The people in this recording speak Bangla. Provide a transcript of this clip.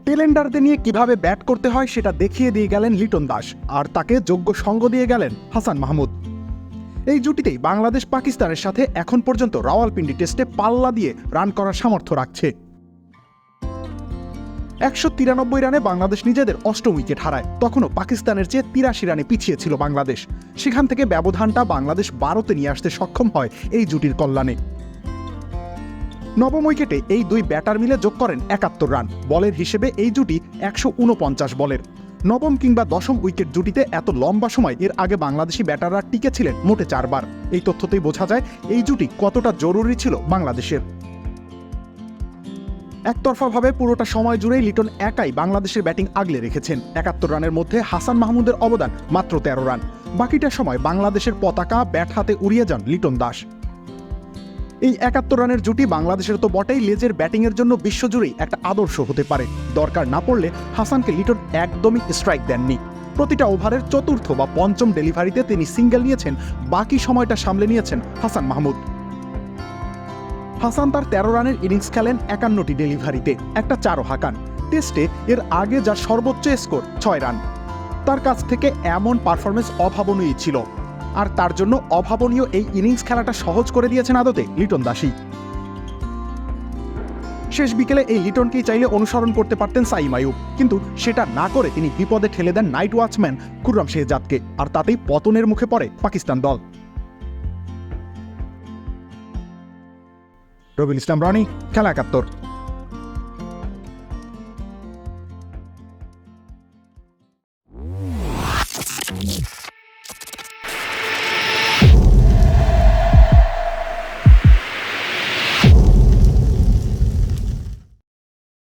টেলেন্ডারদের নিয়ে কিভাবে ব্যাট করতে হয় সেটা দেখিয়ে দিয়ে গেলেন লিটন দাস, আর তাকে যোগ্য সঙ্গ দিয়ে গেলেন হাসান মাহমুদ। এই জুটিতেই বাংলাদেশ পাকিস্তানের সাথে এখন পর্যন্ত রাওয়ালপিন্ডি টেস্টে পাল্লা দিয়ে রান করার সামর্থ্য রাখছে। 193 রানে বাংলাদেশ নিজেদের অষ্টম উইকেট হারায়। তখনও পাকিস্তানের চেয়ে 83 রানে পিছিয়ে ছিল বাংলাদেশ। সেখান থেকে ব্যবধানটা বাংলাদেশ 12তে নিয়ে আসতে সক্ষম হয় এই জুটির কল্যাণে। নবম উইকেটে এই দুই ব্যাটার মিলে যোগ করেন 71 রান। বলের হিসেবে এই জুটি 149 বলের। নবম কিংবা দশম উইকেট জুটিতে এত লম্বা সময় এর আগে বাংলাদেশি ব্যাটাররা টিকে ছিলেন মোটে 4 বার। এই তথ্যতেই বোঝা যায় এই জুটি কতটা জরুরি ছিল বাংলাদেশের। একতরফাভাবে পুরোটা সময় জুড়েই লিটন একাই বাংলাদেশের ব্যাটিং আগলে রেখেছেন। 71 রানের মধ্যে হাসান মাহমুদের অবদান মাত্র 13 রান। বাকিটা সময় বাংলাদেশের পতাকা ব্যাট হাতে উড়িয়ে যান লিটন দাস। এই 71 রানের জুটি বাংলাদেশের তো বটেই, লেজের ব্যাটিংয়ের জন্য বিশ্বজুড়েই একটা আদর্শ হতে পারে। দরকার না পড়লে হাসানকে লিটন একদমই স্ট্রাইক দেননি। প্রতিটা ওভারের চতুর্থ বা পঞ্চম ডেলিভারিতে তিনি সিঙ্গেল নিয়েছেন, বাকি সময়টা সামলে নিয়েছেন হাসান মাহমুদ। হাসান তার 13 রানের ইনিংস খেলেন 51টি ডেলিভারিতে, একটা 4ও হাঁকান। টেস্টে এর আগে যা সর্বোচ্চ স্কোর 6 রান। তার কাছ থেকে এমন পারফরমেন্স অভাবনীয় ছিল, আর তার জন্য অভাবনীয় এই ইনিংস খেলাটা সহজ করে দিয়েছেন আদতে লিটন দাসই। শেষ বিকেলে এই লিটনকেই চাইলে অনুসরণ করতে পারতেন সাইম আইয়ুব, কিন্তু সেটা না করে তিনি বিপদে ঠেলে দেন নাইট ওয়াচম্যান খুররাম শেহজাদকে, আর তাতেই পতনের মুখে পড়ে পাকিস্তান দল। রবিউল ইসলাম রনি, খেলা 71।